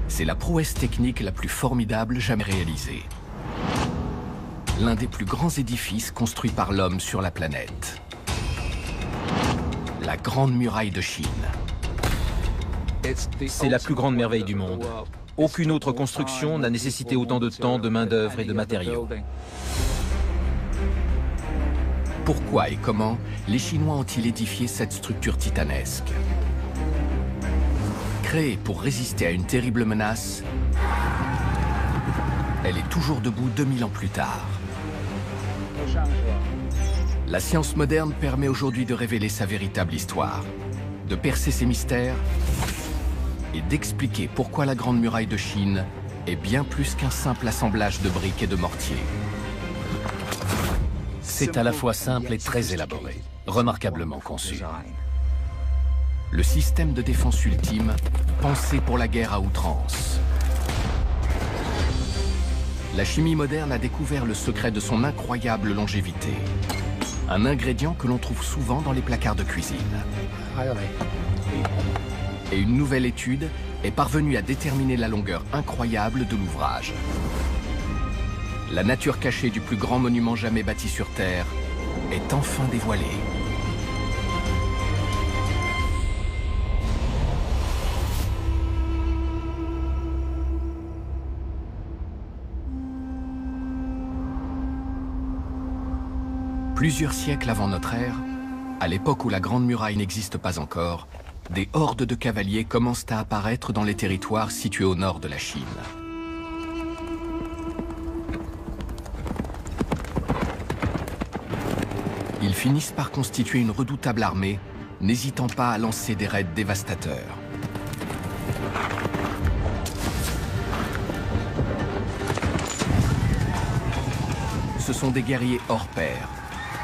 C'est la prouesse technique la plus formidable jamais réalisée. L'un des plus grands édifices construits par l'homme sur la planète. La Grande Muraille de Chine. C'est la plus grande merveille du monde. Aucune autre construction n'a nécessité autant de temps, de main-d'œuvre et de matériaux. Pourquoi et comment les Chinois ont-ils édifié cette structure titanesque? Créée pour résister à une terrible menace, elle est toujours debout 2000 ans plus tard. La science moderne permet aujourd'hui de révéler sa véritable histoire, de percer ses mystères et d'expliquer pourquoi la Grande Muraille de Chine est bien plus qu'un simple assemblage de briques et de mortiers. C'est à la fois simple et très élaboré, remarquablement conçu. Le système de défense ultime, pensé pour la guerre à outrance. La chimie moderne a découvert le secret de son incroyable longévité. Un ingrédient que l'on trouve souvent dans les placards de cuisine. Et une nouvelle étude est parvenue à déterminer la longueur incroyable de l'ouvrage. La nature cachée du plus grand monument jamais bâti sur Terre est enfin dévoilée. Plusieurs siècles avant notre ère, à l'époque où la Grande Muraille n'existe pas encore, des hordes de cavaliers commencent à apparaître dans les territoires situés au nord de la Chine. Ils finissent par constituer une redoutable armée, n'hésitant pas à lancer des raids dévastateurs. Ce sont des guerriers hors pair,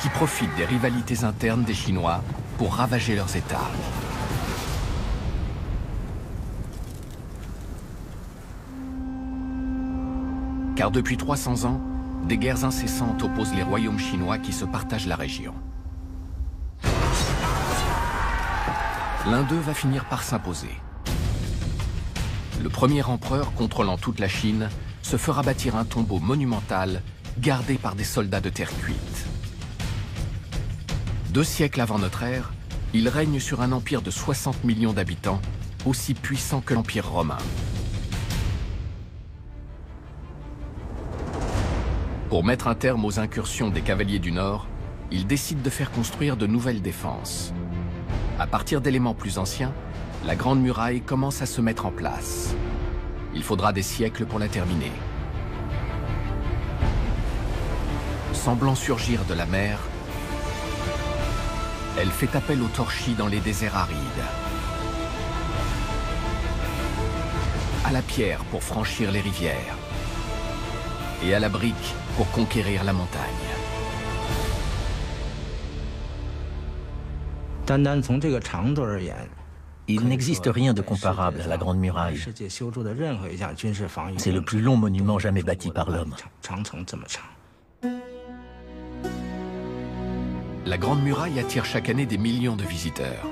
qui profitent des rivalités internes des Chinois pour ravager leurs États. Car depuis 300 ans, des guerres incessantes opposent les royaumes chinois qui se partagent la région. L'un d'eux va finir par s'imposer. Le premier empereur contrôlant toute la Chine se fera bâtir un tombeau monumental gardé par des soldats de terre cuite. 2 siècles avant notre ère, il règne sur un empire de 60 millions d'habitants, aussi puissant que l'Empire romain. Pour mettre un terme aux incursions des cavaliers du Nord, il décide de faire construire de nouvelles défenses. À partir d'éléments plus anciens, la Grande Muraille commence à se mettre en place. Il faudra des siècles pour la terminer. Semblant surgir de la mer, elle fait appel aux torchis dans les déserts arides, à la pierre pour franchir les rivières et à la brique pour conquérir la montagne. Il n'existe rien de comparable à la Grande Muraille. C'est le plus long monument jamais bâti par l'homme. La Grande Muraille attire chaque année des millions de visiteurs.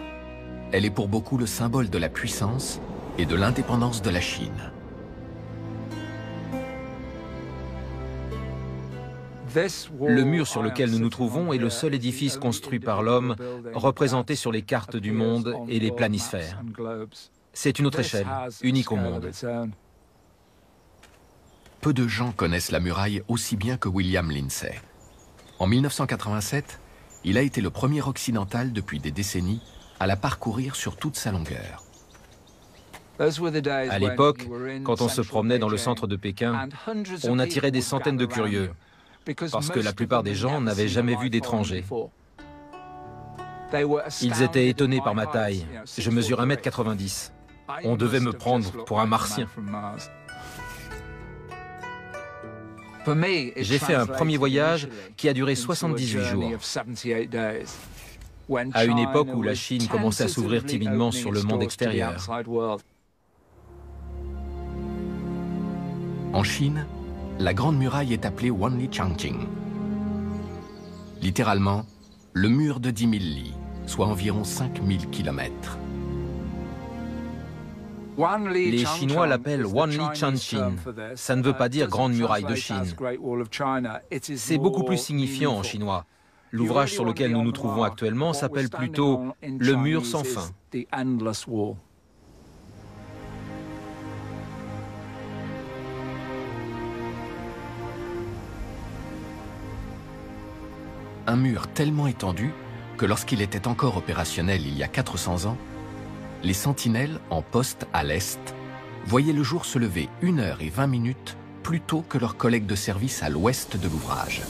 Elle est pour beaucoup le symbole de la puissance et de l'indépendance de la Chine. Le mur sur lequel nous nous trouvons est le seul édifice construit par l'homme représenté sur les cartes du monde et les planisphères. C'est une autre échelle, unique au monde. Peu de gens connaissent la muraille aussi bien que William Lindsay. En 1987, il a été le premier occidental depuis des décennies à la parcourir sur toute sa longueur. À l'époque, quand on se promenait dans le centre de Pékin, on attirait des centaines de curieux, parce que la plupart des gens n'avaient jamais vu d'étrangers. Ils étaient étonnés par ma taille. Je mesure 1,90 m. On devait me prendre pour un martien. J'ai fait un premier voyage qui a duré 78 jours. À une époque où la Chine commençait à s'ouvrir timidement sur le monde extérieur. En Chine, la Grande Muraille est appelée Wanli Changqing. Littéralement, le mur de 10 000 li, soit environ 5 000 km. Les Chinois l'appellent Wanli Chanchin. Ça ne veut pas dire Grande Muraille de Chine. C'est beaucoup plus signifiant en chinois. L'ouvrage sur lequel nous nous trouvons actuellement s'appelle plutôt Le mur sans fin. Un mur tellement étendu que lorsqu'il était encore opérationnel il y a 400 ans, les sentinelles, en poste à l'est, voyaient le jour se lever 1h20 plus tôt que leurs collègues de service à l'ouest de l'ouvrage.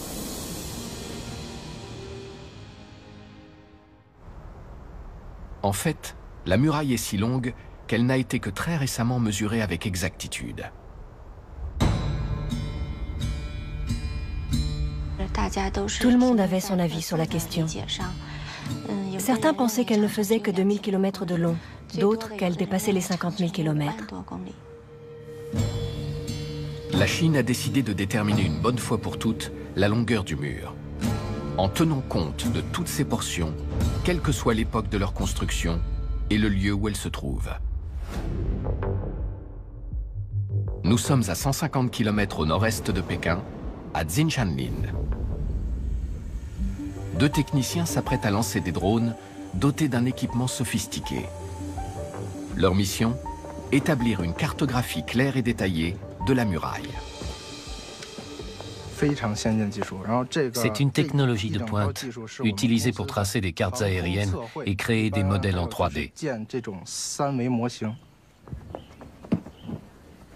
En fait, la muraille est si longue qu'elle n'a été que très récemment mesurée avec exactitude. Tout le monde avait son avis sur la question. Certains pensaient qu'elle ne faisait que 2000 km de long, d'autres qu'elle dépassait les 50 000 km. La Chine a décidé de déterminer une bonne fois pour toutes la longueur du mur, en tenant compte de toutes ces portions, quelle que soit l'époque de leur construction et le lieu où elles se trouvent. Nous sommes à 150 km au nord-est de Pékin, à Xinshanlin. Deux techniciens s'apprêtent à lancer des drones dotés d'un équipement sophistiqué. Leur mission, établir une cartographie claire et détaillée de la muraille. C'est une technologie de pointe, utilisée pour tracer des cartes aériennes et créer des modèles en 3D.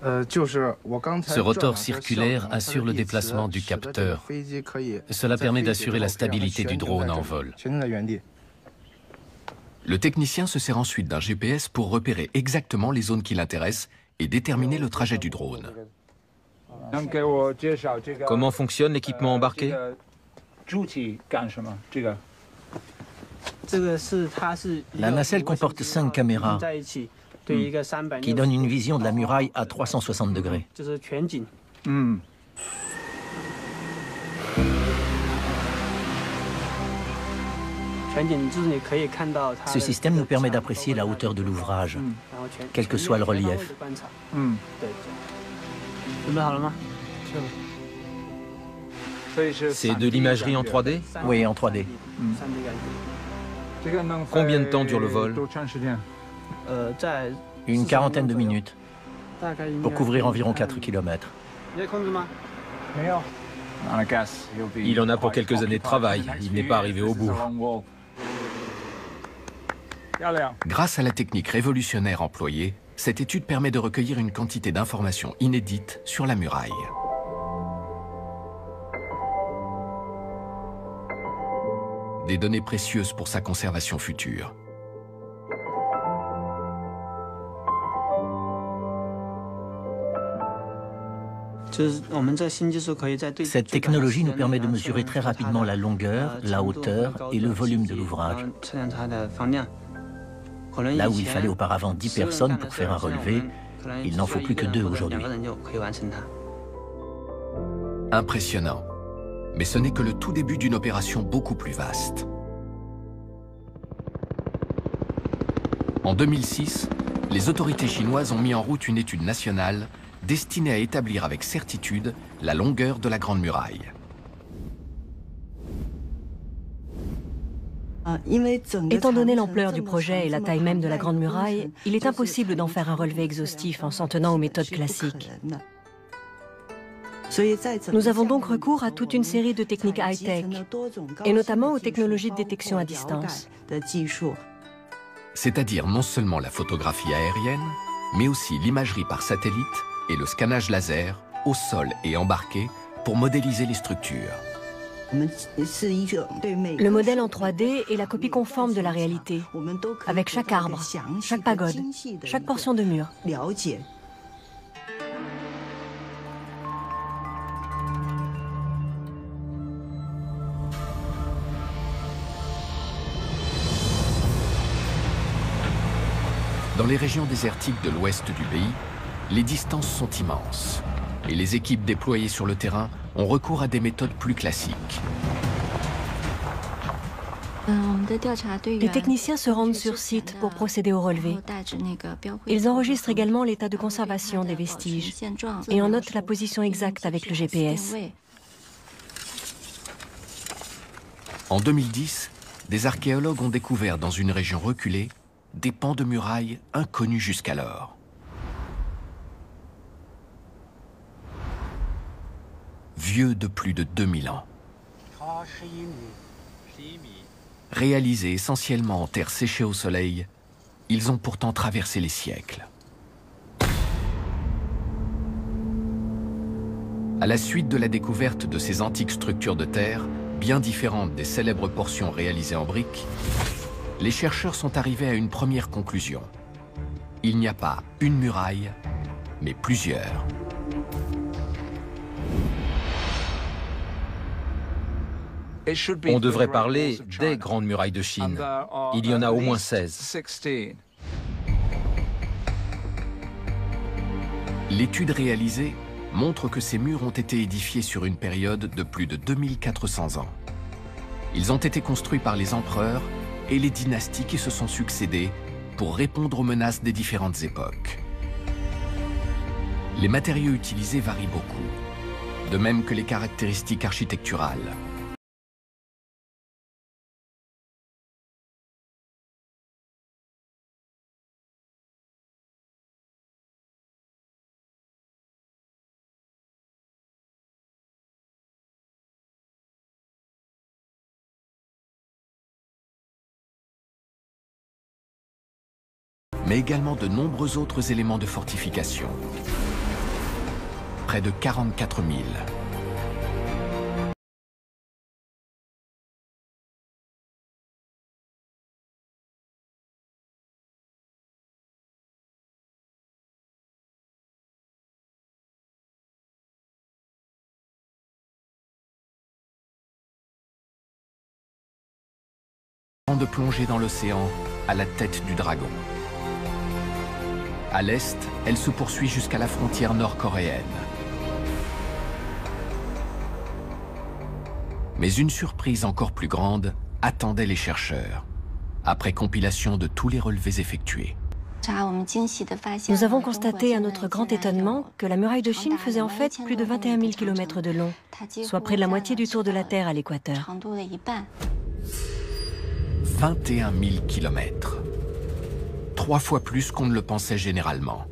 Ce rotor circulaire assure le déplacement du capteur. Cela permet d'assurer la stabilité du drone en vol. Le technicien se sert ensuite d'un GPS pour repérer exactement les zones qui l'intéressent et déterminer le trajet du drone. Comment fonctionne l'équipement embarqué? La nacelle comporte 5 caméras qui donnent une vision de la muraille à 360 degrés. Ce système nous permet d'apprécier la hauteur de l'ouvrage, quel que soit le relief. C'est de l'imagerie en 3D? Oui, en 3D. Combien de temps dure le vol? Une quarantaine de minutes, pour couvrir environ 4 km. Il en a pour quelques années de travail, il n'est pas arrivé au bout. Grâce à la technique révolutionnaire employée, cette étude permet de recueillir une quantité d'informations inédites sur la muraille. Des données précieuses pour sa conservation future. Cette technologie nous permet de mesurer très rapidement la longueur, la hauteur et le volume de l'ouvrage. Là où il fallait auparavant 10 personnes pour faire un relevé, il n'en faut plus que 2 aujourd'hui. Impressionnant. Mais ce n'est que le tout début d'une opération beaucoup plus vaste. En 2006, les autorités chinoises ont mis en route une étude nationale destinée à établir avec certitude la longueur de la Grande Muraille. Étant donné l'ampleur du projet et la taille même de la Grande Muraille, il est impossible d'en faire un relevé exhaustif en s'en tenant aux méthodes classiques. Nous avons donc recours à toute une série de techniques high-tech, et notamment aux technologies de détection à distance. C'est-à-dire non seulement la photographie aérienne, mais aussi l'imagerie par satellite et le scannage laser, au sol et embarqué, pour modéliser les structures. Le modèle en 3D est la copie conforme de la réalité, avec chaque arbre, chaque pagode, chaque portion de mur. Dans les régions désertiques de l'ouest du pays, les distances sont immenses et les équipes déployées sur le terrain ont recours à des méthodes plus classiques. Les techniciens se rendent sur site pour procéder au relevé. Ils enregistrent également l'état de conservation des vestiges et en notent la position exacte avec le GPS. En 2010, des archéologues ont découvert dans une région reculée des pans de murailles inconnus jusqu'alors. Vieux de plus de 2000 ans. Réalisés essentiellement en terre séchée au soleil, ils ont pourtant traversé les siècles. À la suite de la découverte de ces antiques structures de terre, bien différentes des célèbres portions réalisées en briques, les chercheurs sont arrivés à une première conclusion. Il n'y a pas une muraille, mais plusieurs. On devrait parler des grandes murailles de Chine. Il y en a au moins 16. L'étude réalisée montre que ces murs ont été édifiés sur une période de plus de 2400 ans. Ils ont été construits par les empereurs et les dynasties qui se sont succédées pour répondre aux menaces des différentes époques. Les matériaux utilisés varient beaucoup, de même que les caractéristiques architecturales. Mais également de nombreux autres éléments de fortification. Près de 44 000. De plonger dans l'océan à la tête du dragon. À l'est, elle se poursuit jusqu'à la frontière nord-coréenne. Mais une surprise encore plus grande attendait les chercheurs, après compilation de tous les relevés effectués. Nous avons constaté à notre grand étonnement que la muraille de Chine faisait en fait plus de 21 000 km de long, soit près de la moitié du tour de la Terre à l'équateur. 21 000 kilomètres. 3 fois plus qu'on ne le pensait généralement.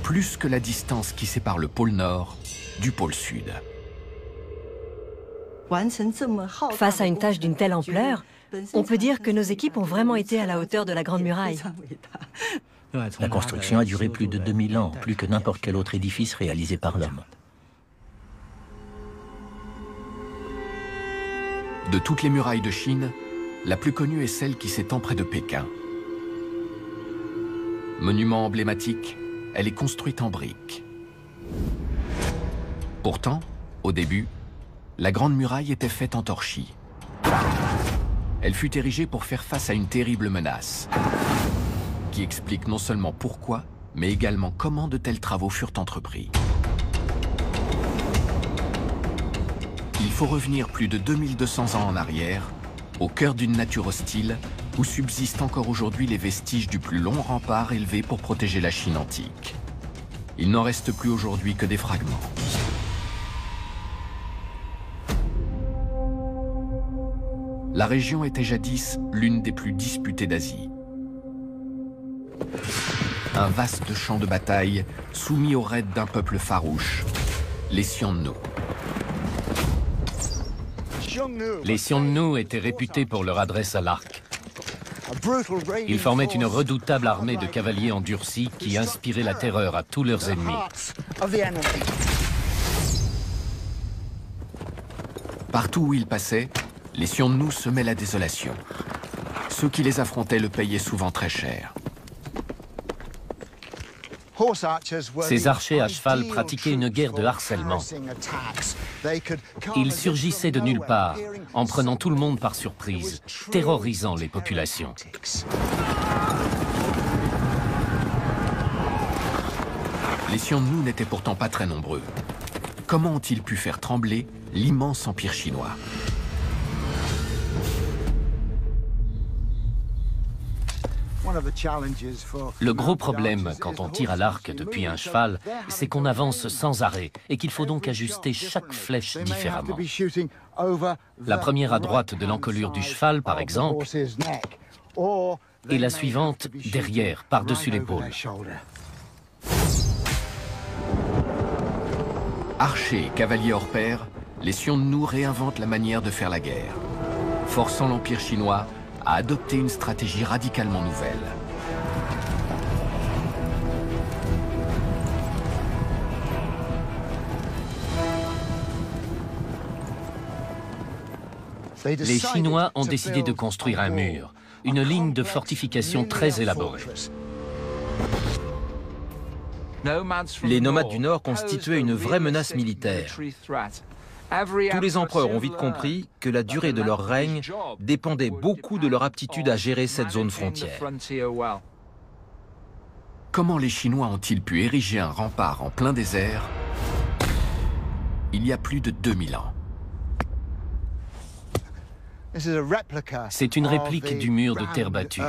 Plus que la distance qui sépare le pôle Nord du pôle Sud. Face à une tâche d'une telle ampleur, on peut dire que nos équipes ont vraiment été à la hauteur de la Grande Muraille. La construction a duré plus de 2000 ans, plus que n'importe quel autre édifice réalisé par l'homme. De toutes les murailles de Chine, la plus connue est celle qui s'étend près de Pékin. Monument emblématique, elle est construite en briques. Pourtant, au début, la Grande Muraille était faite en torchis. Elle fut érigée pour faire face à une terrible menace, qui explique non seulement pourquoi, mais également comment de tels travaux furent entrepris. Il faut revenir plus de 2200 ans en arrière, au cœur d'une nature hostile, où subsistent encore aujourd'hui les vestiges du plus long rempart élevé pour protéger la Chine antique. Il n'en reste plus aujourd'hui que des fragments. La région était jadis l'une des plus disputées d'Asie. Un vaste champ de bataille soumis aux raids d'un peuple farouche, les Xiongnu. Les Xiongnu étaient réputés pour leur adresse à l'arc. Ils formaient une redoutable armée de cavaliers endurcis qui inspirait la terreur à tous leurs ennemis. Partout où ils passaient, les Xiongnu semaient la désolation. Ceux qui les affrontaient le payaient souvent très cher. Ces archers à cheval pratiquaient une guerre de harcèlement. Ils surgissaient de nulle part, en prenant tout le monde par surprise, terrorisant les populations. Les Xiongnu n'étaient pourtant pas très nombreux. Comment ont-ils pu faire trembler l'immense empire chinois ? Le gros problème quand on tire à l'arc depuis un cheval, c'est qu'on avance sans arrêt et qu'il faut donc ajuster chaque flèche différemment. La première à droite de l'encolure du cheval, par exemple, et la suivante derrière, par-dessus l'épaule. Archers et cavaliers hors pair, les Xiongnu réinventent la manière de faire la guerre, forçant l'Empire chinois à adopter une stratégie radicalement nouvelle. Les Chinois ont décidé de construire un mur, une ligne de fortification très élaborée. Les nomades du Nord constituaient une vraie menace militaire. Tous les empereurs ont vite compris que la durée de leur règne dépendait beaucoup de leur aptitude à gérer cette zone frontière. Comment les Chinois ont-ils pu ériger un rempart en plein désert il y a plus de 2000 ans? C'est une réplique du mur de terre battue.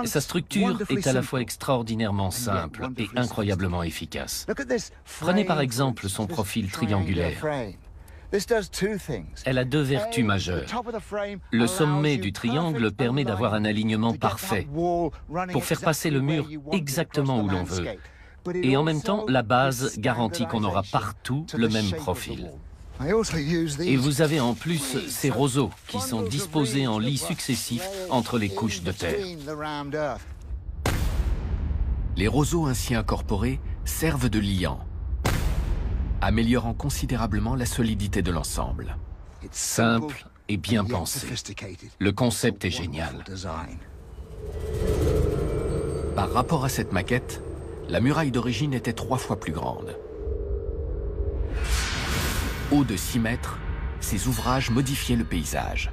Sa structure est à la fois extraordinairement simple et incroyablement efficace. Prenez par exemple son profil triangulaire. Elle a deux vertus majeures. Le sommet du triangle permet d'avoir un alignement parfait pour faire passer le mur exactement où l'on veut. Et en même temps, la base garantit qu'on aura partout le même profil. Et vous avez en plus ces roseaux qui sont disposés en lits successifs entre les couches de terre. Les roseaux ainsi incorporés servent de liants, améliorant considérablement la solidité de l'ensemble. Simple et bien pensé. Le concept est génial. Par rapport à cette maquette, la muraille d'origine était 3 fois plus grande. Haut de 6 mètres, ces ouvrages modifiaient le paysage.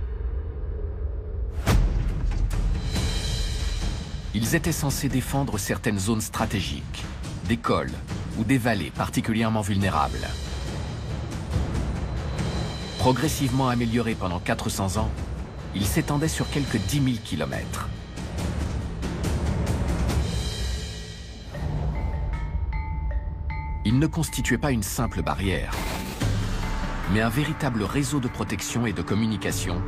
Ils étaient censés défendre certaines zones stratégiques, des cols ou des vallées particulièrement vulnérables. Progressivement améliorés pendant 400 ans, ils s'étendaient sur quelques 10 000 kilomètres. Ils ne constituaient pas une simple barrière, mais un véritable réseau de protection et de communication,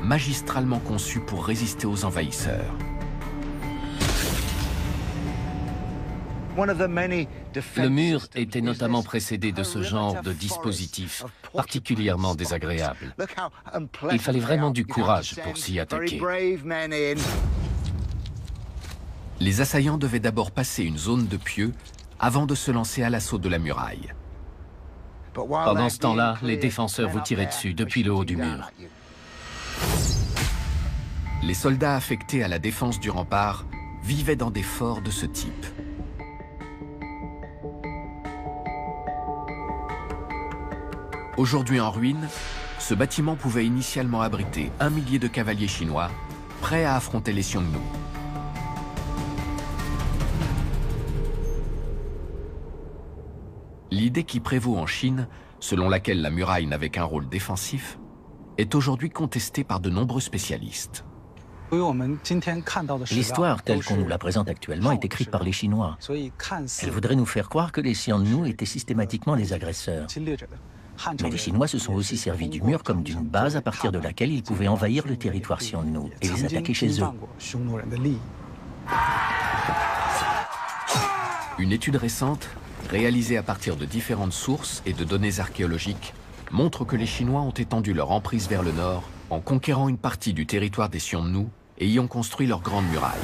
magistralement conçu pour résister aux envahisseurs. Le mur était notamment précédé de ce genre de dispositif particulièrement désagréable. Il fallait vraiment du courage pour s'y attaquer. Les assaillants devaient d'abord passer une zone de pieux avant de se lancer à l'assaut de la muraille. Pendant ce temps-là, les défenseurs vous tiraient dessus depuis le haut du mur. Les soldats affectés à la défense du rempart vivaient dans des forts de ce type. Aujourd'hui en ruine, ce bâtiment pouvait initialement abriter 1 millier de cavaliers chinois prêts à affronter les Xiongnu. L'idée qui prévaut en Chine, selon laquelle la muraille n'avait qu'un rôle défensif, est aujourd'hui contestée par de nombreux spécialistes. L'histoire telle qu'on nous la présente actuellement est écrite par les Chinois. Elle voudrait nous faire croire que les Xiongnu étaient systématiquement les agresseurs. Mais les Chinois se sont aussi servis du mur comme d'une base à partir de laquelle ils pouvaient envahir le territoire Xiongnu et les attaquer chez eux. Une étude récente, réalisée à partir de différentes sources et de données archéologiques, montre que les Chinois ont étendu leur emprise vers le nord en conquérant une partie du territoire des Xiongnu et y ont construit leur grande muraille.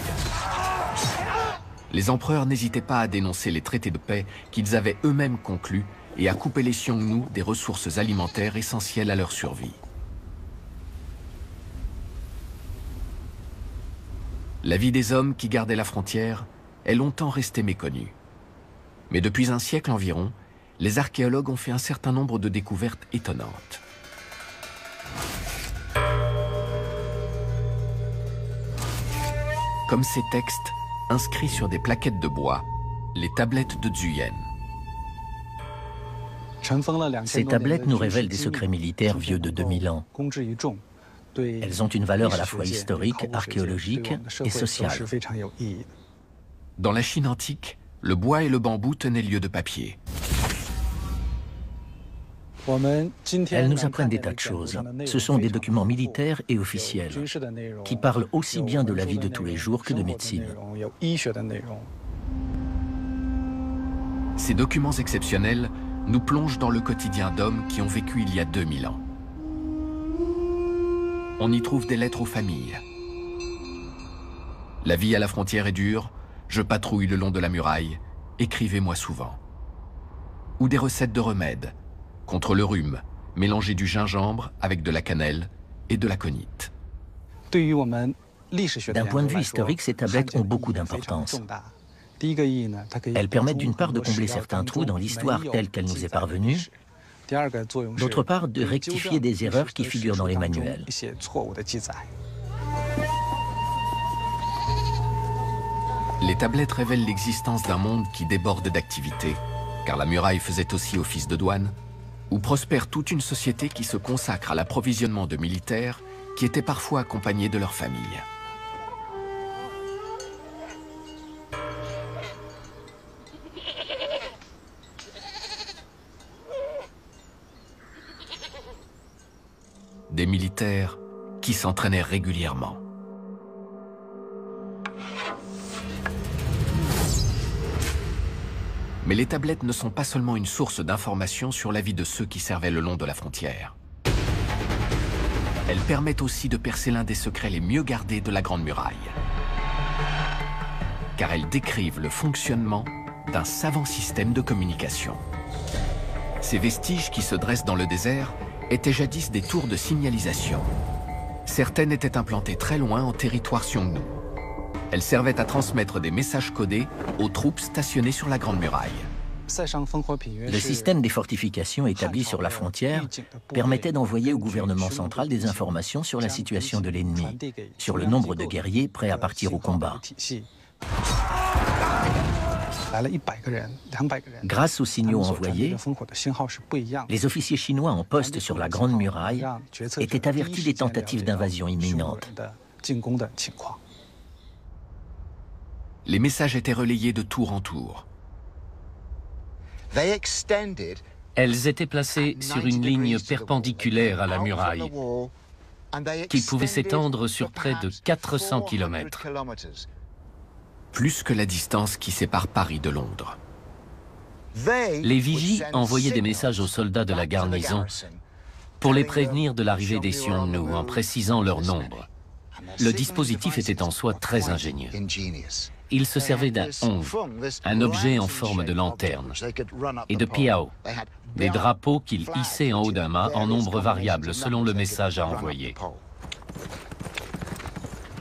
Les empereurs n'hésitaient pas à dénoncer les traités de paix qu'ils avaient eux-mêmes conclus et à couper les Xiongnu des ressources alimentaires essentielles à leur survie. La vie des hommes qui gardaient la frontière est longtemps restée méconnue. Mais depuis un siècle environ, les archéologues ont fait un certain nombre de découvertes étonnantes. Comme ces textes inscrits sur des plaquettes de bois, les tablettes de Zhuyan. Ces tablettes nous révèlent des secrets militaires vieux de 2000 ans. Elles ont une valeur à la fois historique, archéologique et sociale. Dans la Chine antique, le bois et le bambou tenaient lieu de papier. Elles nous apprennent des tas de choses. Ce sont des documents militaires et officiels qui parlent aussi bien de la vie de tous les jours que de médecine. Ces documents exceptionnels nous plongent dans le quotidien d'hommes qui ont vécu il y a 2000 ans. On y trouve des lettres aux familles. La vie à la frontière est dure, je patrouille le long de la muraille, écrivez-moi souvent. Ou des recettes de remèdes, contre le rhume, mélanger du gingembre avec de la cannelle et de l'aconite. D'un point de vue historique, ces tablettes ont beaucoup d'importance. Elles permettent d'une part de combler certains trous dans l'histoire telle qu'elle nous est parvenue, d'autre part de rectifier des erreurs qui figurent dans les manuels. Les tablettes révèlent l'existence d'un monde qui déborde d'activité, car la muraille faisait aussi office de douane, où prospère toute une société qui se consacre à l'approvisionnement de militaires qui étaient parfois accompagnés de leurs familles. Des militaires qui s'entraînaient régulièrement. Mais les tablettes ne sont pas seulement une source d'informations sur la vie de ceux qui servaient le long de la frontière. Elles permettent aussi de percer l'un des secrets les mieux gardés de la Grande Muraille. Car elles décrivent le fonctionnement d'un savant système de communication. Ces vestiges qui se dressent dans le désert étaient jadis des tours de signalisation. Certaines étaient implantées très loin en territoire Xiongnu. Elles servaient à transmettre des messages codés aux troupes stationnées sur la Grande Muraille. Le système des fortifications établi sur la frontière permettait d'envoyer au gouvernement central des informations sur la situation de l'ennemi, sur le nombre de guerriers prêts à partir au combat. Grâce aux signaux envoyés, les officiers chinois en poste sur la Grande Muraille étaient avertis des tentatives d'invasion imminentes. Les messages étaient relayés de tour en tour. Elles étaient placées sur une ligne perpendiculaire à la muraille, qui pouvait s'étendre sur près de 400 km. Plus que la distance qui sépare Paris de Londres. Les vigies envoyaient des messages aux soldats de la garnison pour les prévenir de l'arrivée des Xiongnu en précisant leur nombre. Le dispositif était en soi très ingénieux. Ils se servaient d'un hong, un objet en forme de lanterne, et de piao, des drapeaux qu'ils hissaient en haut d'un mât en nombre variable selon le message à envoyer.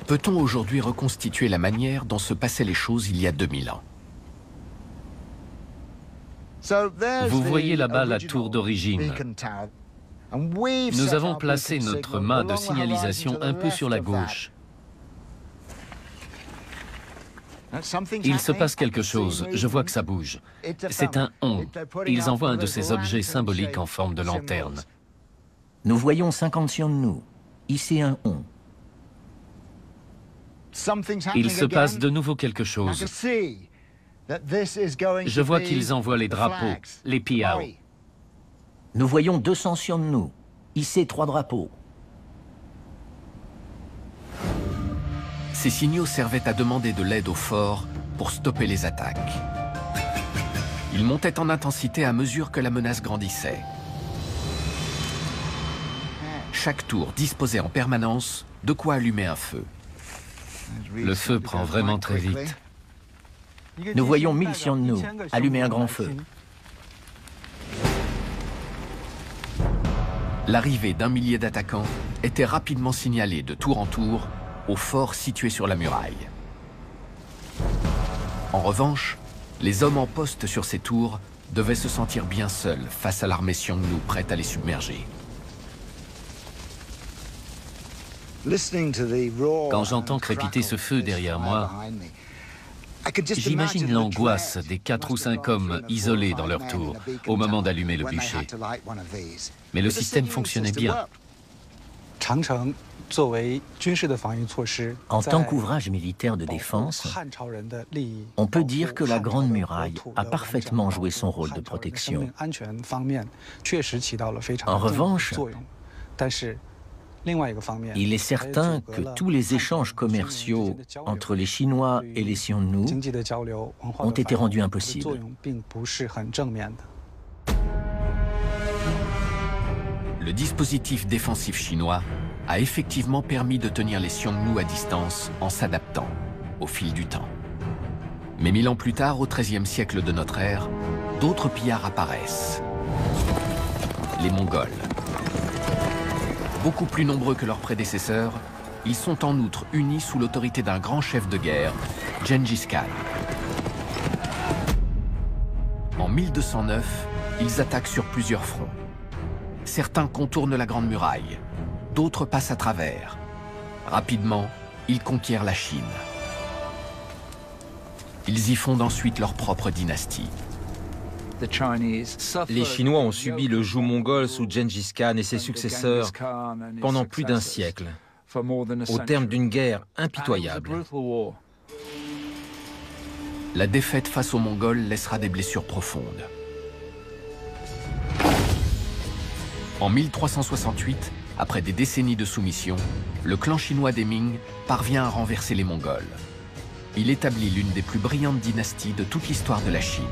Peut-on aujourd'hui reconstituer la manière dont se passaient les choses il y a 2000 ans? Vous voyez là-bas la tour d'origine. Nous avons placé notre mât de signalisation un peu sur la gauche. Il se passe quelque chose, je vois que ça bouge. C'est un hong. Ils envoient un de ces objets symboliques en forme de lanterne. Nous voyons 50 Xiongnu, ici un hong. Il se passe de nouveau quelque chose. Je vois qu'ils envoient les drapeaux, les piao. Nous voyons 200 Xiongnu, ici 3 drapeaux. Ces signaux servaient à demander de l'aide au fort pour stopper les attaques. Ils montaient en intensité à mesure que la menace grandissait. Chaque tour disposait en permanence de quoi allumer un feu. Le feu prend vraiment très vite. Nous voyons 1000 Xiongnu, allumer un grand feu. L'arrivée d'un millier d'attaquants était rapidement signalée de tour en tour au fort situé sur la muraille. En revanche, les hommes en poste sur ces tours devaient se sentir bien seuls face à l'armée Xiongnu prête à les submerger. Quand j'entends crépiter ce feu derrière moi, j'imagine l'angoisse des 4 ou 5 hommes isolés dans leur tour au moment d'allumer le bûcher. Mais le système fonctionnait bien. En tant qu'ouvrage militaire de défense, on peut dire que la Grande Muraille a parfaitement joué son rôle de protection. En revanche, il est certain que tous les échanges commerciaux entre les Chinois et les Xiongnu ont été rendus impossibles. Le dispositif défensif chinois a effectivement permis de tenir les Xiongnu à distance en s'adaptant au fil du temps. Mais 1000 ans plus tard, au XIIIe siècle de notre ère, d'autres pillards apparaissent. Les Mongols. Beaucoup plus nombreux que leurs prédécesseurs, ils sont en outre unis sous l'autorité d'un grand chef de guerre, Gengis Khan. En 1209, ils attaquent sur plusieurs fronts. Certains contournent la Grande Muraille, d'autres passent à travers. Rapidement, ils conquièrent la Chine. Ils y fondent ensuite leur propre dynastie. Les Chinois ont subi le joug mongol sous Gengis Khan et ses successeurs pendant plus d'un siècle, au terme d'une guerre impitoyable. La défaite face aux Mongols laissera des blessures profondes. En 1368, après des décennies de soumission, le clan chinois des Ming parvient à renverser les Mongols. Il établit l'une des plus brillantes dynasties de toute l'histoire de la Chine.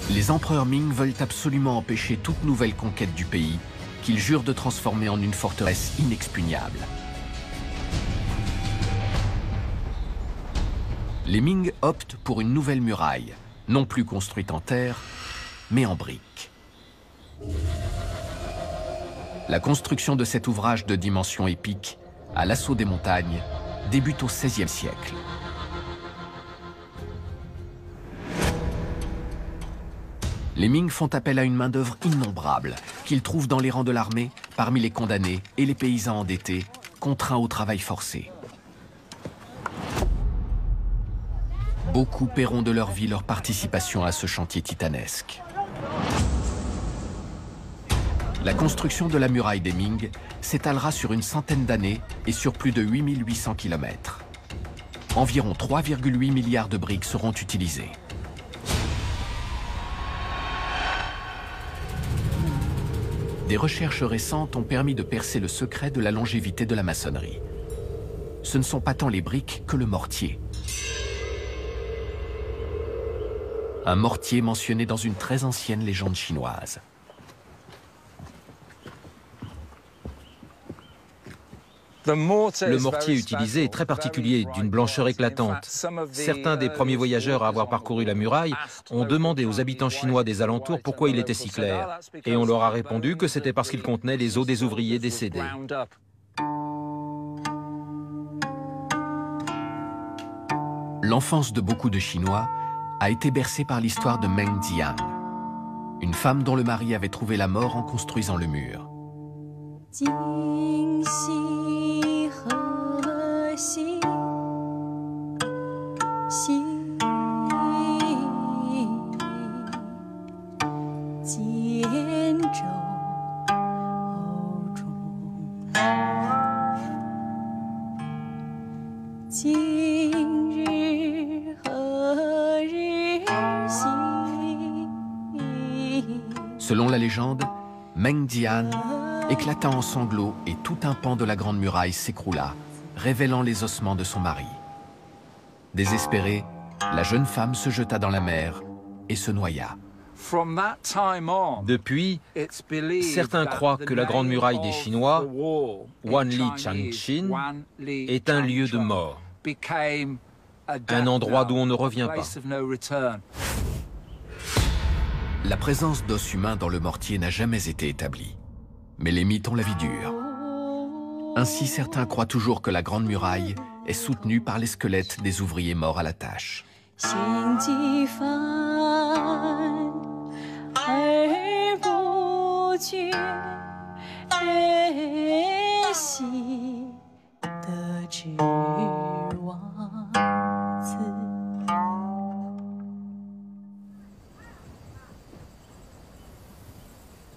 Les empereurs Ming veulent absolument empêcher toute nouvelle conquête du pays, qu'ils jurent de transformer en une forteresse inexpugnable. Les Ming optent pour une nouvelle muraille, non plus construite en terre, mais en briques. La construction de cet ouvrage de dimension épique, à l'assaut des montagnes, débute au XVIe siècle. Les Ming font appel à une main-d'œuvre innombrable qu'ils trouvent dans les rangs de l'armée, parmi les condamnés et les paysans endettés, contraints au travail forcé. Beaucoup paieront de leur vie leur participation à ce chantier titanesque. La construction de la muraille des Ming s'étalera sur une centaine d'années et sur plus de 8800 km. Environ 3,8 milliards de briques seront utilisées. Des recherches récentes ont permis de percer le secret de la longévité de la maçonnerie. Ce ne sont pas tant les briques que le mortier. Un mortier mentionné dans une très ancienne légende chinoise. Le mortier utilisé est très particulier, d'une blancheur éclatante. Certains des premiers voyageurs à avoir parcouru la muraille ont demandé aux habitants chinois des alentours pourquoi il était si clair. Et on leur a répondu que c'était parce qu'il contenait les os des ouvriers décédés. L'enfance de beaucoup de Chinois a été bercée par l'histoire de Meng Jiang, une femme dont le mari avait trouvé la mort en construisant le mur. Selon la légende, Meng Jian éclata en sanglots et tout un pan de la Grande Muraille s'écroula, révélant les ossements de son mari. Désespérée, la jeune femme se jeta dans la mer et se noya. Depuis, certains croient que la Grande Muraille des Chinois, Wanli Chanshin, est un lieu de mort, un endroit d'où on ne revient pas. La présence d'os humains dans le mortier n'a jamais été établie. Mais les mythes ont la vie dure. Ainsi, certains croient toujours que la Grande Muraille est soutenue par les squelettes des ouvriers morts à la tâche.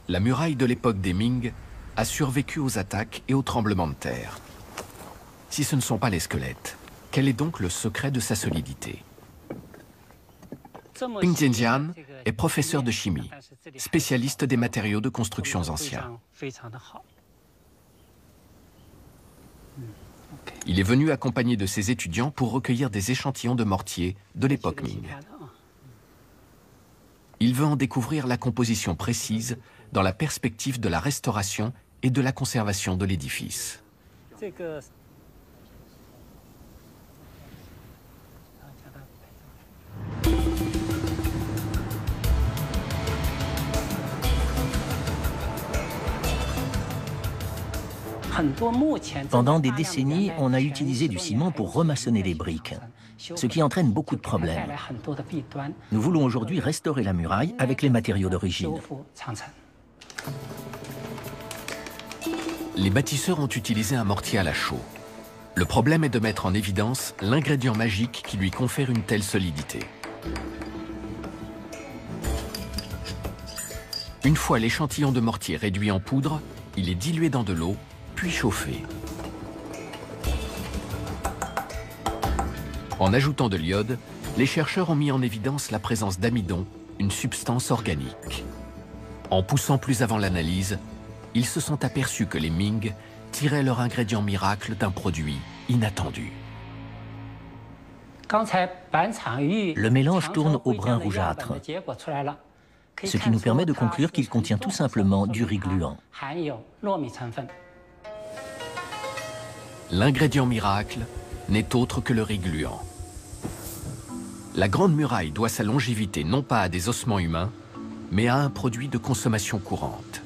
La muraille de l'époque des Ming a survécu aux attaques et aux tremblements de terre. Si ce ne sont pas les squelettes, quel est donc le secret de sa solidité? Ping Jianjian est professeur de chimie, spécialiste des matériaux de constructions anciens. Il est venu accompagné de ses étudiants pour recueillir des échantillons de mortier de l'époque Ming. Il veut en découvrir la composition précise dans la perspective de la restauration et de la conservation de l'édifice. Pendant des décennies, on a utilisé du ciment pour remaçonner les briques, ce qui entraîne beaucoup de problèmes. Nous voulons aujourd'hui restaurer la muraille avec les matériaux d'origine. Les bâtisseurs ont utilisé un mortier à la chaux. Le problème est de mettre en évidence l'ingrédient magique qui lui confère une telle solidité. Une fois l'échantillon de mortier réduit en poudre, il est dilué dans de l'eau, puis chauffé. En ajoutant de l'iode, les chercheurs ont mis en évidence la présence d'amidon, une substance organique. En poussant plus avant l'analyse, ils se sont aperçus que les Ming tiraient leur ingrédient miracle d'un produit inattendu. Le mélange tourne au brun rougeâtre, ce qui nous permet de conclure qu'il contient tout simplement du riz gluant. L'ingrédient miracle n'est autre que le riz gluant. La Grande Muraille doit sa longévité non pas à des ossements humains, mais à un produit de consommation courante.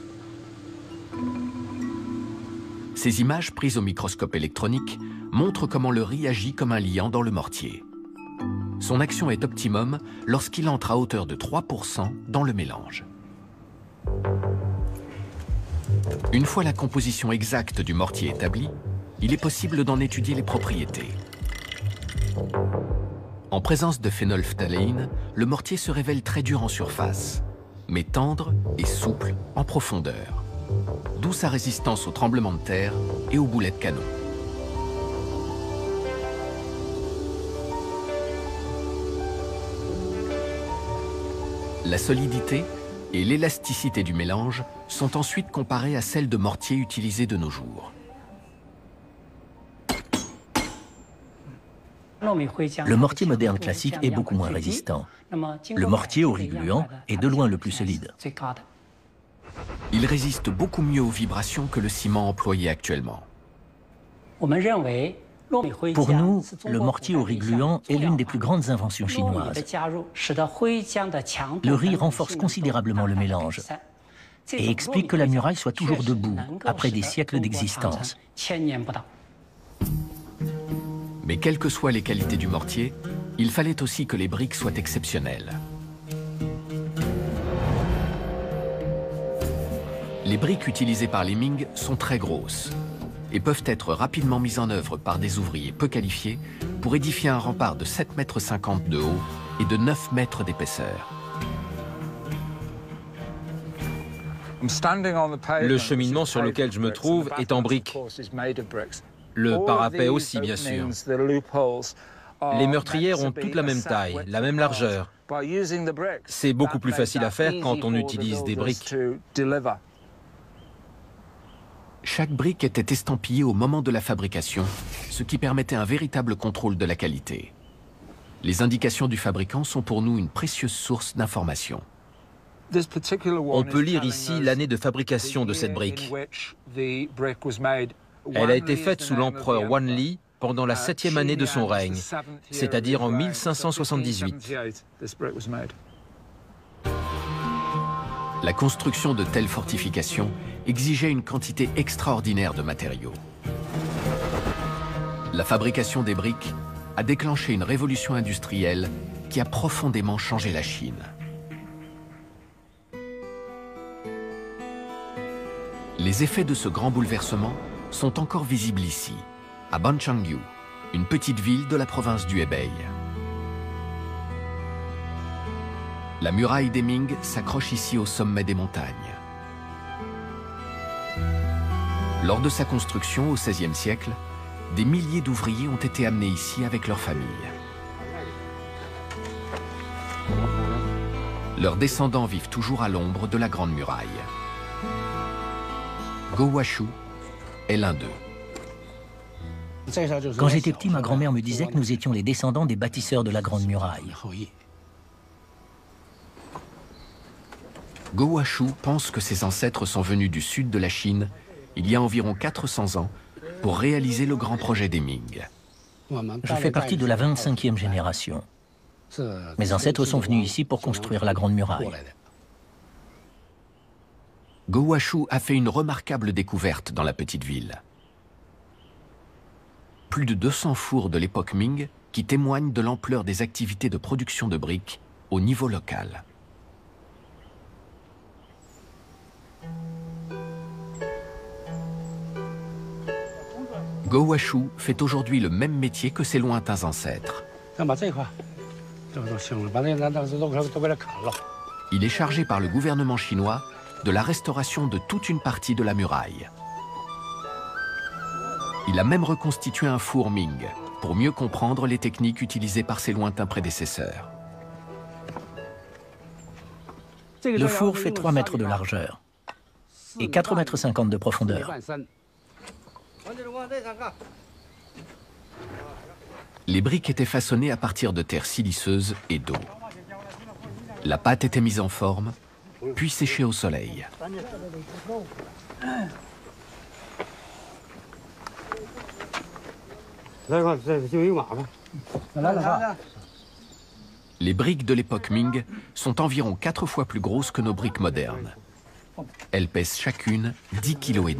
Ces images prises au microscope électronique montrent comment le riz agit comme un liant dans le mortier. Son action est optimum lorsqu'il entre à hauteur de 3% dans le mélange. Une fois la composition exacte du mortier établie, il est possible d'en étudier les propriétés. En présence de phénylphtaléine, le mortier se révèle très dur en surface, mais tendre et souple en profondeur. D'où sa résistance aux tremblements de terre et aux boulets de canon. La solidité et l'élasticité du mélange sont ensuite comparées à celles de mortiers utilisés de nos jours. Le mortier moderne classique est beaucoup moins résistant. Le mortier au riz gluant est de loin le plus solide. Il résiste beaucoup mieux aux vibrations que le ciment employé actuellement. Pour nous, le mortier au riz gluant est l'une des plus grandes inventions chinoises. Le riz renforce considérablement le mélange et explique que la muraille soit toujours debout après des siècles d'existence. Mais quelles que soient les qualités du mortier, il fallait aussi que les briques soient exceptionnelles. Les briques utilisées par les Ming sont très grosses et peuvent être rapidement mises en œuvre par des ouvriers peu qualifiés pour édifier un rempart de 7,50 m de haut et de 9 mètres d'épaisseur. Le cheminement sur lequel je me trouve est en briques. Le parapet aussi, bien sûr. Les meurtrières ont toutes la même taille, la même largeur. C'est beaucoup plus facile à faire quand on utilise des briques. Chaque brique était estampillée au moment de la fabrication, ce qui permettait un véritable contrôle de la qualité. Les indications du fabricant sont pour nous une précieuse source d'informations. On peut lire ici l'année de fabrication de cette brique. Elle a été faite sous l'empereur Wanli pendant la 7e année de son règne, c'est-à-dire en 1578. La construction de telles fortifications exigeait une quantité extraordinaire de matériaux. La fabrication des briques a déclenché une révolution industrielle qui a profondément changé la Chine. Les effets de ce grand bouleversement sont encore visibles ici, à Banchangyu, une petite ville de la province du Hebei. La muraille des Ming s'accroche ici au sommet des montagnes. Lors de sa construction au XVIe siècle, des milliers d'ouvriers ont été amenés ici avec leurs familles. Leurs descendants vivent toujours à l'ombre de la Grande Muraille. Go Washu est l'un d'eux. Quand j'étais petit, ma grand-mère me disait que nous étions les descendants des bâtisseurs de la Grande Muraille. Go Washu pense que ses ancêtres sont venus du sud de la Chine il y a environ 400 ans pour réaliser le grand projet des Ming. Je fais partie de la 25e génération. Mes ancêtres sont venus ici pour construire la Grande Muraille. Go Washu a fait une remarquable découverte dans la petite ville. Plus de 200 fours de l'époque Ming qui témoignent de l'ampleur des activités de production de briques au niveau local. Go Washu fait aujourd'hui le même métier que ses lointains ancêtres. Il est chargé par le gouvernement chinois de la restauration de toute une partie de la muraille. Il a même reconstitué un four Ming pour mieux comprendre les techniques utilisées par ses lointains prédécesseurs. Le four fait 3 mètres de largeur et 4,50 mètres de profondeur. Les briques étaient façonnées à partir de terre siliceuse et d'eau. La pâte était mise en forme, puis séchée au soleil. Les briques de l'époque Ming sont environ 4 fois plus grosses que nos briques modernes. Elles pèsent chacune 10,5 kg.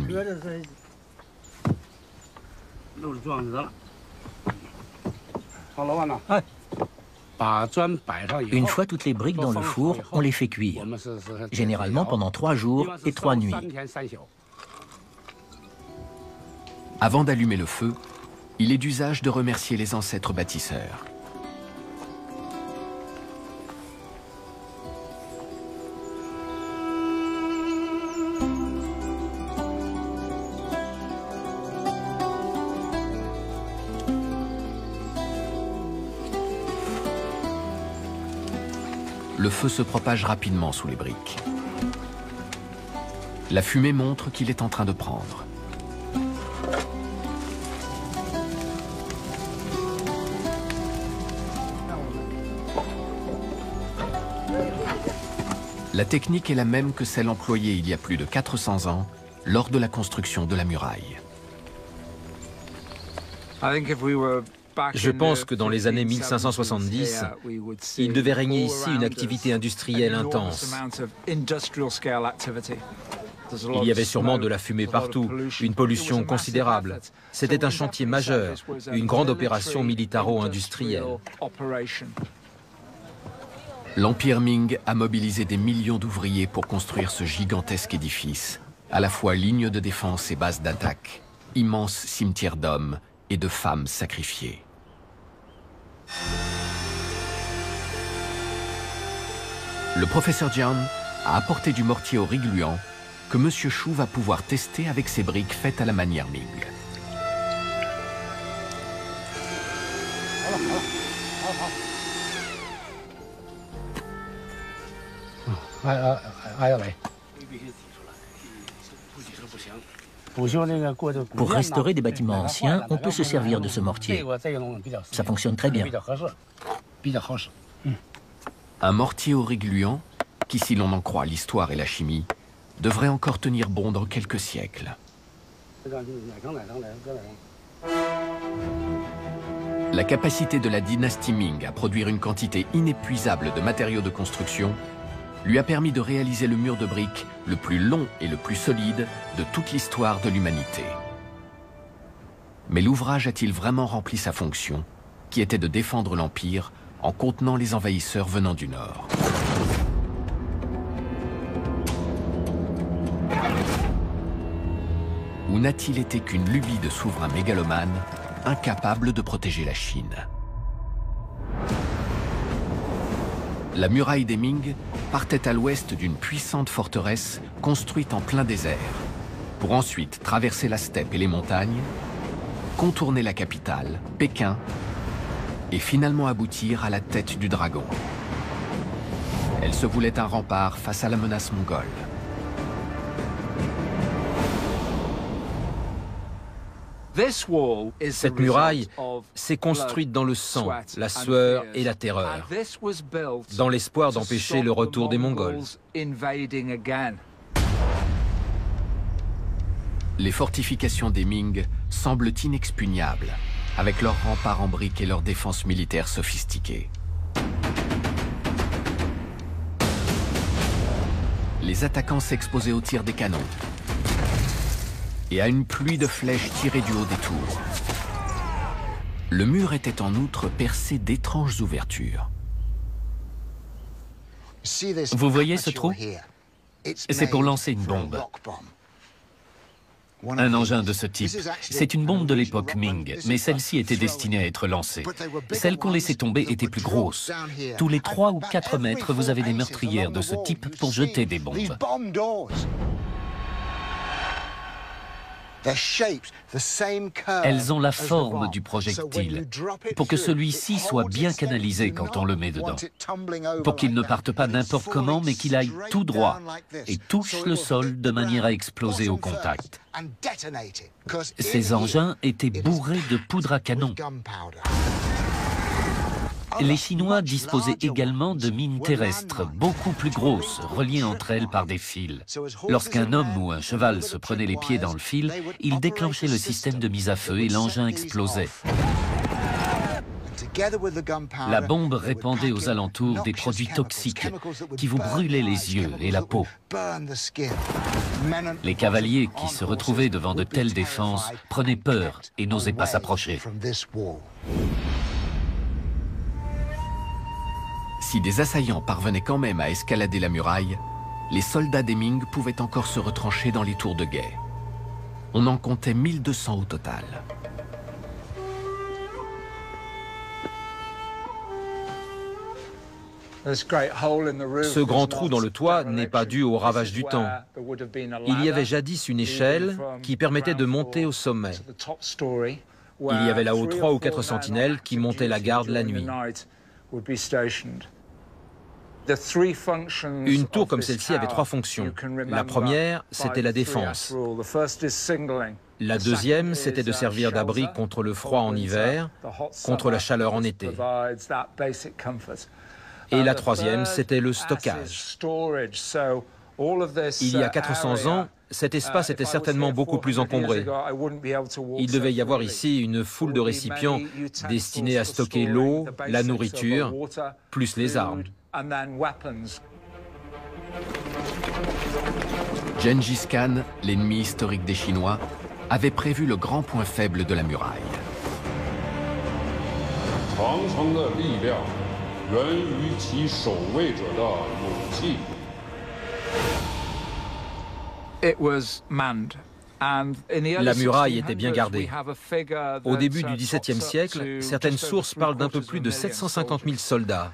Une fois toutes les briques dans le four, on les fait cuire, généralement pendant 3 jours et 3 nuits. Avant d'allumer le feu, il est d'usage de remercier les ancêtres bâtisseurs. Le feu se propage rapidement sous les briques. La fumée montre qu'il est en train de prendre. La technique est la même que celle employée il y a plus de 400 ans lors de la construction de la muraille. Je pense que dans les années 1570, il devait régner ici une activité industrielle intense. Il y avait sûrement de la fumée partout, une pollution considérable. C'était un chantier majeur, une grande opération militaro-industrielle. L'Empire Ming a mobilisé des millions d'ouvriers pour construire ce gigantesque édifice, à la fois ligne de défense et base d'attaque, immense cimetière d'hommes et de femmes sacrifiées. Le professeur Jian a apporté du mortier au riz gluant que Monsieur Shu va pouvoir tester avec ses briques faites à la manière Ming. Pour restaurer des bâtiments anciens, on peut se servir de ce mortier. Ça fonctionne très bien. Un mortier au riz gluant, qui si l'on en croit l'histoire et la chimie, devrait encore tenir bon dans quelques siècles. La capacité de la dynastie Ming à produire une quantité inépuisable de matériaux de construction lui a permis de réaliser le mur de briques le plus long et le plus solide de toute l'histoire de l'humanité. Mais l'ouvrage a-t-il vraiment rempli sa fonction, qui était de défendre l'Empire en contenant les envahisseurs venant du Nord? Ou n'a-t-il été qu'une lubie de souverain mégalomane, incapable de protéger la Chine? La muraille des Ming partait à l'ouest d'une puissante forteresse construite en plein désert. pour ensuite traverser la steppe et les montagnes, contourner la capitale, Pékin, et finalement aboutir à la tête du dragon. Elle se voulait un rempart face à la menace mongole. Cette muraille s'est construite dans le sang, la sueur et la terreur, dans l'espoir d'empêcher le retour des Mongols. Les fortifications des Ming semblent inexpugnables, avec leurs remparts en briques et leurs défenses militaires sophistiquées. Les attaquants s'exposaient au tir des canons et à une pluie de flèches tirées du haut des tours. Le mur était en outre percé d'étranges ouvertures. Vous voyez ce trou? C'est pour lancer une bombe. Un engin de ce type. C'est une bombe de l'époque Ming, mais celle-ci était destinée à être lancée. Celles qu'on laissait tomber étaient plus grosses. Tous les 3 ou 4 mètres, vous avez des meurtrières de ce type pour jeter des bombes. Elles ont la forme du projectile, pour que celui-ci soit bien canalisé quand on le met dedans, pour qu'il ne parte pas n'importe comment, mais qu'il aille tout droit et touche le sol de manière à exploser au contact. Ces engins étaient bourrés de poudre à canon. Les Chinois disposaient également de mines terrestres, beaucoup plus grosses, reliées entre elles par des fils. Lorsqu'un homme ou un cheval se prenait les pieds dans le fil, il déclenchait le système de mise à feu et l'engin explosait. La bombe répandait aux alentours des produits toxiques qui vous brûlaient les yeux et la peau. Les cavaliers qui se retrouvaient devant de telles défenses prenaient peur et n'osaient pas s'approcher. Si des assaillants parvenaient quand même à escalader la muraille, les soldats des Ming pouvaient encore se retrancher dans les tours de guet. On en comptait 1200 au total. Ce grand trou dans le toit n'est pas dû au ravage du temps. Il y avait jadis une échelle qui permettait de monter au sommet. Il y avait là-haut 3 ou 4 sentinelles qui montaient la garde la nuit. Une tour comme celle-ci avait 3 fonctions. La première, c'était la défense. La deuxième, c'était de servir d'abri contre le froid en hiver, contre la chaleur en été. Et la troisième, c'était le stockage. Il y a 400 ans, cet espace était certainement beaucoup plus encombré. Il devait y avoir ici une foule de récipients destinés à stocker l'eau, la nourriture, plus les armes. Gengis Khan, l'ennemi historique des Chinois, avait prévu le grand point faible de la muraille. La muraille était bien gardée. Au début du XVIIe siècle, certaines sources parlent d'un peu plus de 750 000 soldats,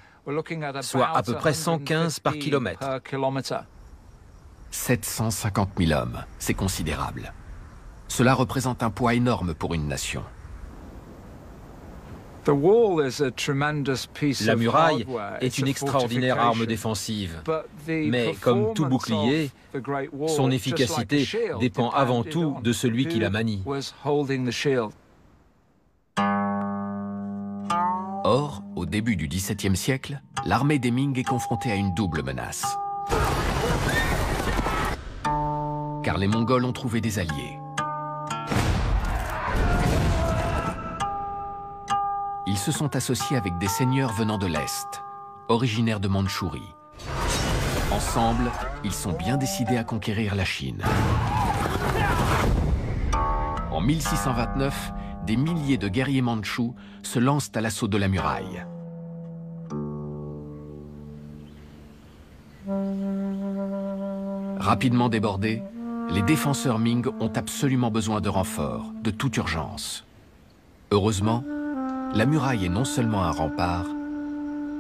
soit à peu près 115 par kilomètre. 750 000 hommes, c'est considérable. Cela représente un poids énorme pour une nation. La muraille est une extraordinaire arme défensive, mais comme tout bouclier, son efficacité dépend avant tout de celui qui la manie. Or, au début du XVIIe siècle, l'armée des Ming est confrontée à une double menace. Car les Mongols ont trouvé des alliés. Ils se sont associés avec des seigneurs venant de l'Est, originaires de Mandchourie. Ensemble, ils sont bien décidés à conquérir la Chine. En 1629, des milliers de guerriers mandchous se lancent à l'assaut de la muraille. Rapidement débordés, les défenseurs Ming ont absolument besoin de renforts, de toute urgence. Heureusement, la muraille est non seulement un rempart,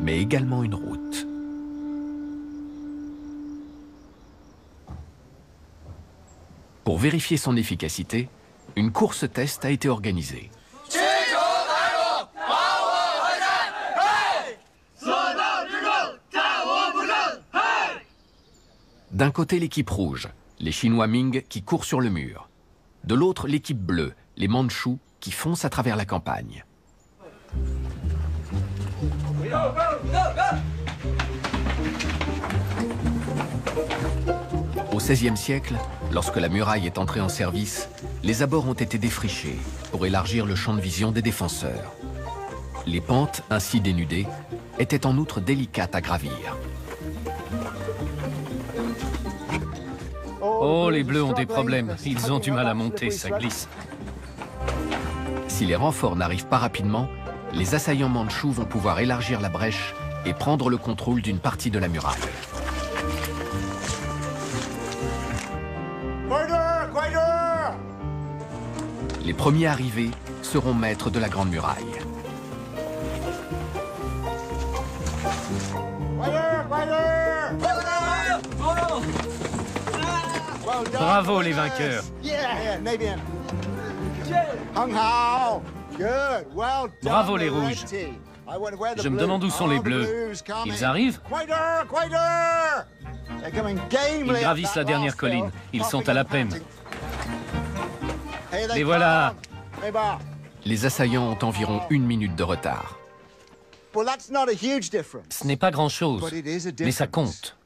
mais également une route. Pour vérifier son efficacité, une course test a été organisée. D'un côté, l'équipe rouge, les Chinois Ming qui courent sur le mur. De l'autre, l'équipe bleue, les Mandchous qui foncent à travers la campagne. Au XVIe siècle, lorsque la muraille est entrée en service, les abords ont été défrichés pour élargir le champ de vision des défenseurs. Les pentes, ainsi dénudées, étaient en outre délicates à gravir. Oh, les Bleus ont des problèmes. Ils ont du mal à monter, ça glisse. Si les renforts n'arrivent pas rapidement, les assaillants mandchous vont pouvoir élargir la brèche et prendre le contrôle d'une partie de la muraille. Les premiers arrivés seront maîtres de la Grande Muraille. Bravo les vainqueurs. Bravo les rouges. Je me demande où sont les bleus. Ils arrivent? Ils gravissent la dernière colline. Ils sont à la peine. Les voilà. Les assaillants ont environ 1 minute de retard. Ce n'est pas grand-chose, mais ça compte.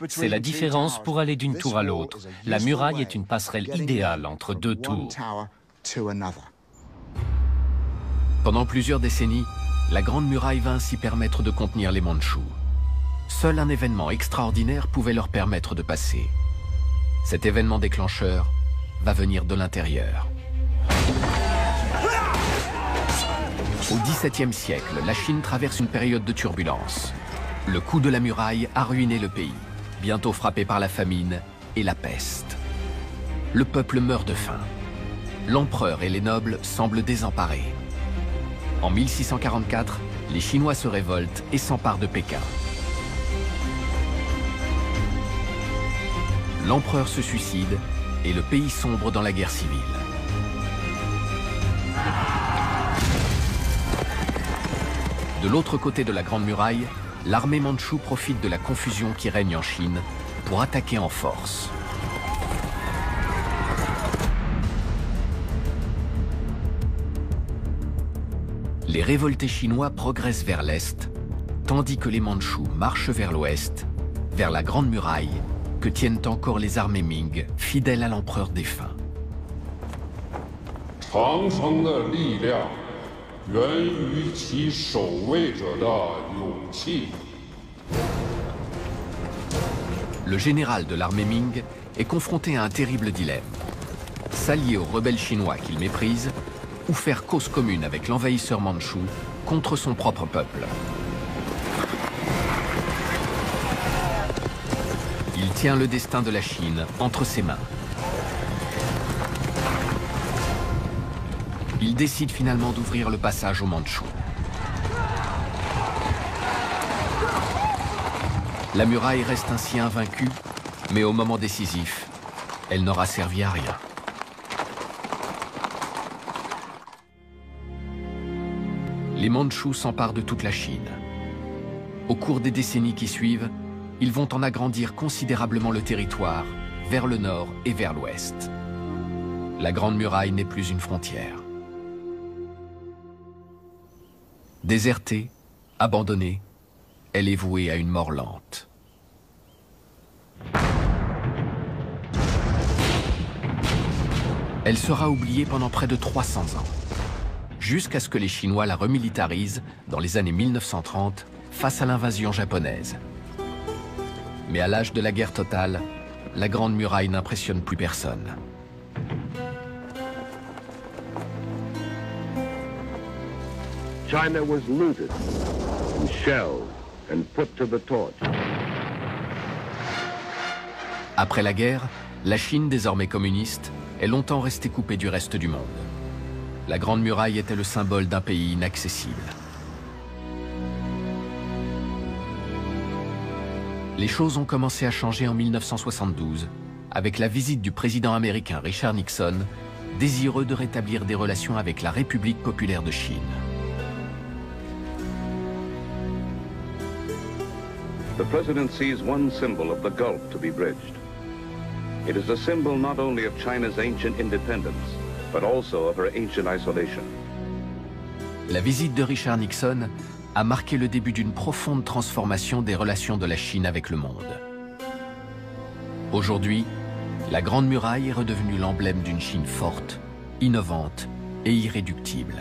C'est la différence pour aller d'une tour à l'autre. La muraille est une passerelle idéale entre deux tours. Pendant plusieurs décennies, la Grande Muraille va ainsi permettre de contenir les Mandchous. Seul un événement extraordinaire pouvait leur permettre de passer. Cet événement déclencheur va venir de l'intérieur. Au XVIIe siècle, la Chine traverse une période de turbulence. Le coup de la muraille a ruiné le pays, bientôt frappé par la famine et la peste. Le peuple meurt de faim. L'empereur et les nobles semblent désemparés. En 1644, les Chinois se révoltent et s'emparent de Pékin. L'empereur se suicide et le pays sombre dans la guerre civile. De l'autre côté de la Grande Muraille, l'armée mandchoue profite de la confusion qui règne en Chine pour attaquer en force. Les révoltés chinois progressent vers l'est, tandis que les Mandchous marchent vers l'ouest, vers la Grande Muraille, que tiennent encore les armées Ming, fidèles à l'empereur défunt. Le général de l'armée Ming est confronté à un terrible dilemme. S'allier aux rebelles chinois qu'il méprise ou faire cause commune avec l'envahisseur mandchou contre son propre peuple. Il tient le destin de la Chine entre ses mains. Il décide finalement d'ouvrir le passage aux Mandchous. La muraille reste ainsi invaincue, mais au moment décisif, elle n'aura servi à rien. Les Mandchous s'emparent de toute la Chine. Au cours des décennies qui suivent, ils vont en agrandir considérablement le territoire, vers le nord et vers l'ouest. La Grande Muraille n'est plus une frontière. Désertée, abandonnée, elle est vouée à une mort lente. Elle sera oubliée pendant près de 300 ans, jusqu'à ce que les Chinois la remilitarisent dans les années 1930 face à l'invasion japonaise. Mais à l'âge de la guerre totale, la Grande Muraille n'impressionne plus personne. China was looted and shelled and put to the torch. Après la guerre, la Chine, désormais communiste, est longtemps restée coupée du reste du monde. La Grande Muraille était le symbole d'un pays inaccessible. Les choses ont commencé à changer en 1972, avec la visite du président américain Richard Nixon, désireux de rétablir des relations avec la République populaire de Chine. The president sees one symbol of the gulf to be bridged. It is a symbol not only of China's ancient independence, but also of her ancient isolation. La visite de Richard Nixon a marqué le début d'une profonde transformation des relations de la Chine avec le monde. Aujourd'hui, la Grande Muraille est redevenue l'emblème d'une Chine forte, innovante et irréductible.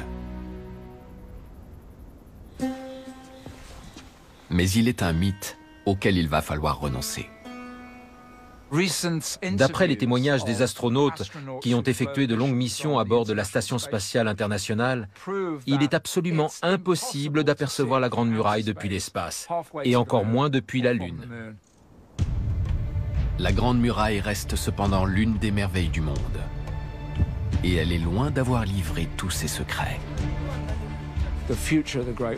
Mais il est un mythe auquel il va falloir renoncer. D'après les témoignages des astronautes qui ont effectué de longues missions à bord de la Station spatiale internationale, il est absolument impossible d'apercevoir la Grande Muraille depuis l'espace, et encore moins depuis la Lune. La Grande Muraille reste cependant l'une des merveilles du monde. Et elle est loin d'avoir livré tous ses secrets.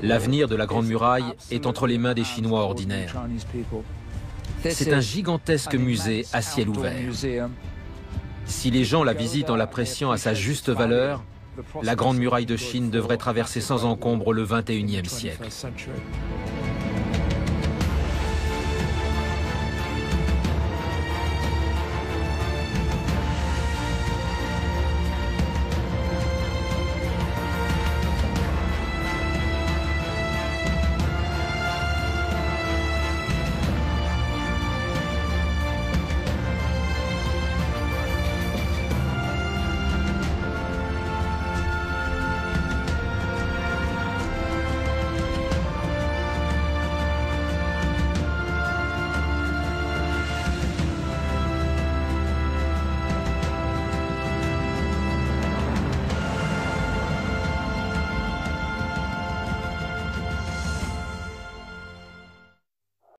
L'avenir de la Grande Muraille est entre les mains des Chinois ordinaires. C'est un gigantesque musée à ciel ouvert. Si les gens la visitent en l'appréciant à sa juste valeur, la Grande Muraille de Chine devrait traverser sans encombre le XXIe siècle.